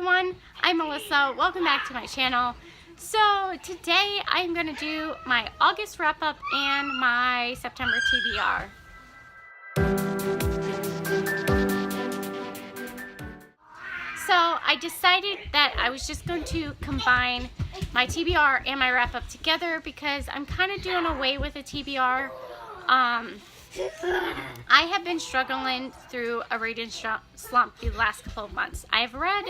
everyone, I'm Melissa. Welcome back to my channel. So today I'm going to do my August wrap-up and my September TBR. So I decided that I was just going to combine my TBR and my wrap-up together because I'm kind of doing away with a TBR. I have been struggling through a reading slump the last couple of months. I've read,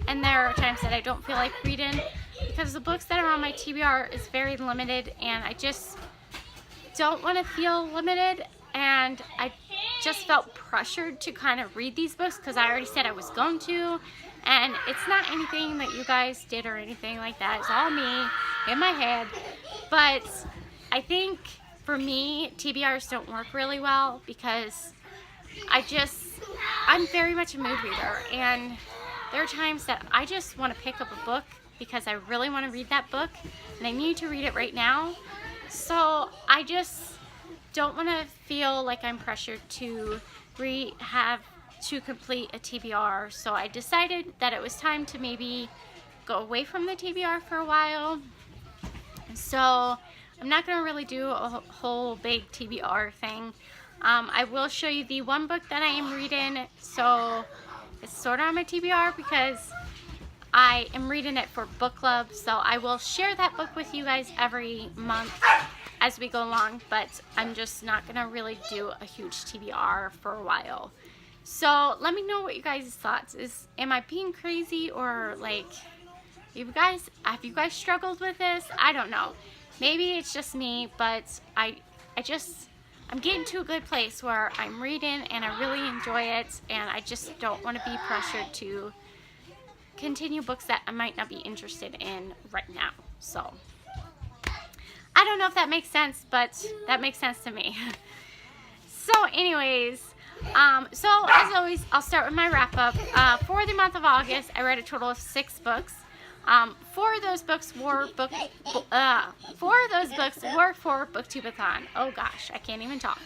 and there are times that I don't feel like reading because the books that are on my TBR is very limited, and I just don't want to feel limited, and I just felt pressured to kind of read these books because I already said I was going to, and it's not anything that you guys did or anything like that. It's all me in my head, but I think for me, TBRs don't work really well because I'm very much a mood reader, and there are times that I just want to pick up a book because I really want to read that book and I need to read it right now. So I just don't want to feel like I'm pressured to complete a TBR. So I decided that it was time to maybe go away from the TBR for a while. So I'm not going to really do a whole big TBR thing. I will show you the one book that I am reading. So it's sort of on my TBR because I am reading it for book club. So I will share that book with you guys every month as we go along. But I'm just not going to really do a huge TBR for a while. So let me know what you guys' thoughts is. Am I being crazy, or like, have you guys struggled with this? I don't know. Maybe it's just me, but I'm getting to a good place where I'm reading and I really enjoy it, and I just don't want to be pressured to continue books that I might not be interested in right now. So I don't know if that makes sense, but that makes sense to me. So anyways, so as always, I'll start with my wrap up. For the month of August, I read a total of 6 books. 4 of those books were for Booktubeathon. Oh gosh, I can't even talk.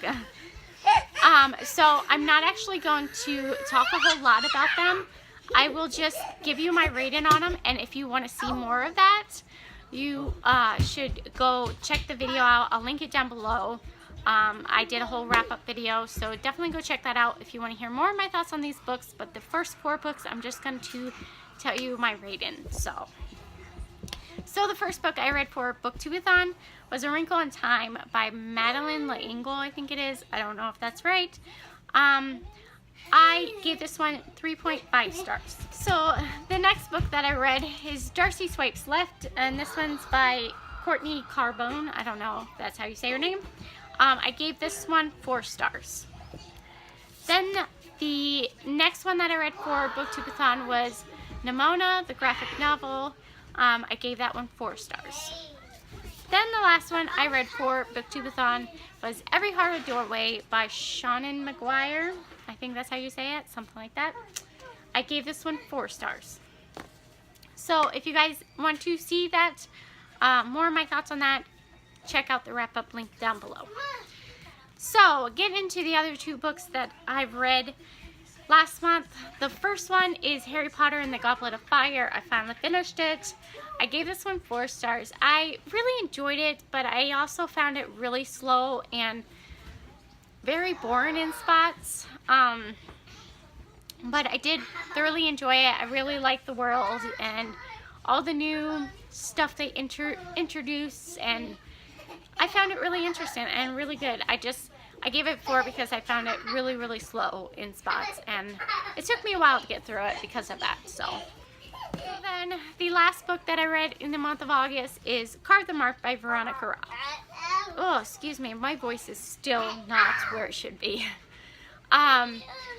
So I'm not actually going to talk a whole lot about them. I will just give you my rating on them, and if you want to see more of that, you should go check the video out. I'll link it down below. I did a whole wrap-up video, so definitely go check that out if you want to hear more of my thoughts on these books. But the first 4 books, I'm just going to tell you my rating. So the first book I read for Booktubeathon was A Wrinkle in Time by Madeleine L'Engle, I think it is. I don't know if that's right. I gave this one 3.5 stars. So the next book that I read is Darcy Swipes Left, and this one's by Courtney Carbone. I don't know if that's how you say her name. I gave this one 4 stars. Then the next one that I read for Booktubeathon was Nimona, the graphic novel. I gave that one 4 stars. Then the last one I read for Booktubeathon was Every Heart a Doorway by Seanan McGuire. I think that's how you say it, something like that. I gave this one 4 stars. So if you guys want to see that, more of my thoughts on that, check out the wrap-up link down below. So getting into the other 2 books that I've read last month. The first one is Harry Potter and the Goblet of Fire. I finally finished it. I gave this one 4 stars. I really enjoyed it, but I also found it really slow and very boring in spots. But I did thoroughly enjoy it. I really liked the world and all the new stuff they introduced, and I found it really interesting and really good. I gave it 4 because I found it really, really slow in spots, and it took me a while to get through it because of that. So then the last book that I read in the month of August is Carve the Mark by Veronica Roth. Oh, excuse me, my voice is still not where it should be.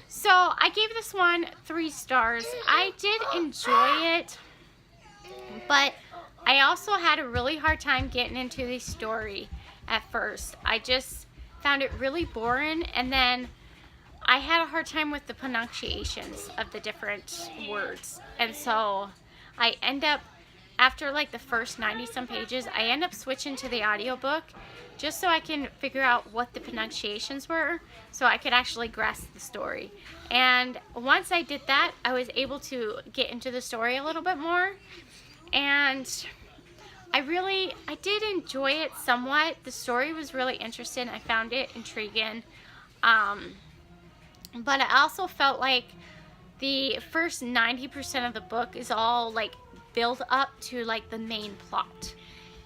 So I gave this one 3 stars. I did enjoy it, but I also had a really hard time getting into the story at first. I just found it really boring, and then I had a hard time with the pronunciations of the different words, and so I end up after like the first 90 some pages, I end up switching to the audiobook just so I can figure out what the pronunciations were so I could actually grasp the story. And once I did that, I was able to get into the story a little bit more, and I did enjoy it somewhat. The story was really interesting. I found it intriguing. But I also felt like the first 90% of the book is all like build up to like the main plot.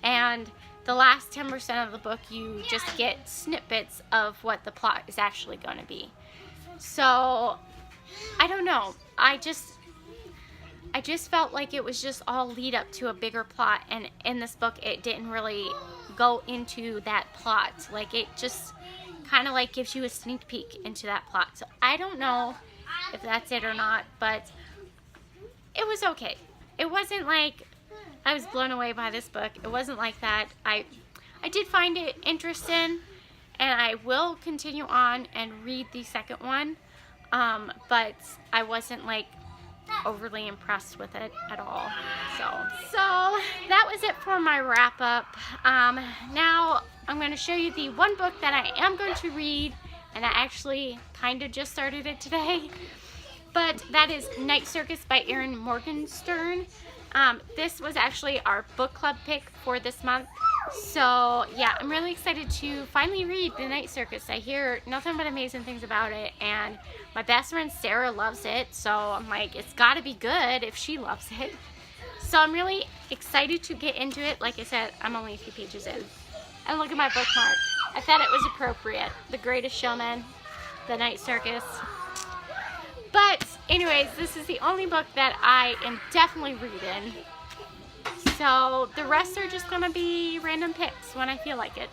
And the last 10% of the book, you just get snippets of what the plot is actually going to be. So, I don't know. I just felt like it was just all lead up to a bigger plot, and in this book it didn't really go into that plot. Like, it just kind of like gives you a sneak peek into that plot. So I don't know if that's it or not, but it was okay. It wasn't like I was blown away by this book. It wasn't like that. I did find it interesting, and I will continue on and read the second one, but I wasn't like overly impressed with it at all. So that was it for my wrap up. Now I'm going to show you the one book that I am going to read, and I actually kind of just started it today, but that is Night Circus by Erin Morgenstern. This was actually our book club pick for this month. So yeah, I'm really excited to finally read The Night Circus. I hear nothing but amazing things about it, and my best friend Sarah loves it, so I'm like, it's got to be good if she loves it. So I'm really excited to get into it. Like I said, I'm only a few pages in. And look at my bookmark. I thought it was appropriate. The Greatest Showman, The Night Circus. But anyways, this is the only book that I am definitely reading. So the rest are just going to be random picks when I feel like it.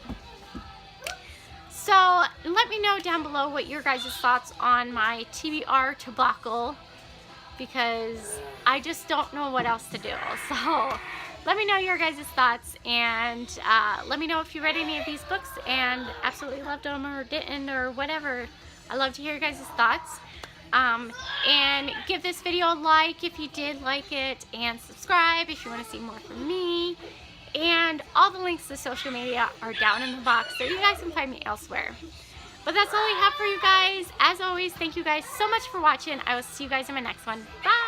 So let me know down below what your guys' thoughts on my TBR debacle, because I just don't know what else to do. So let me know your guys' thoughts, and let me know if you read any of these books and absolutely loved them or didn't or whatever. I love to hear your guys' thoughts. And give this video a like if you did like it, and subscribe if you want to see more from me. And all the links to social media are down in the box, so you guys can find me elsewhere. But that's all I have for you guys. As always, thank you guys so much for watching. I will see you guys in my next one. Bye!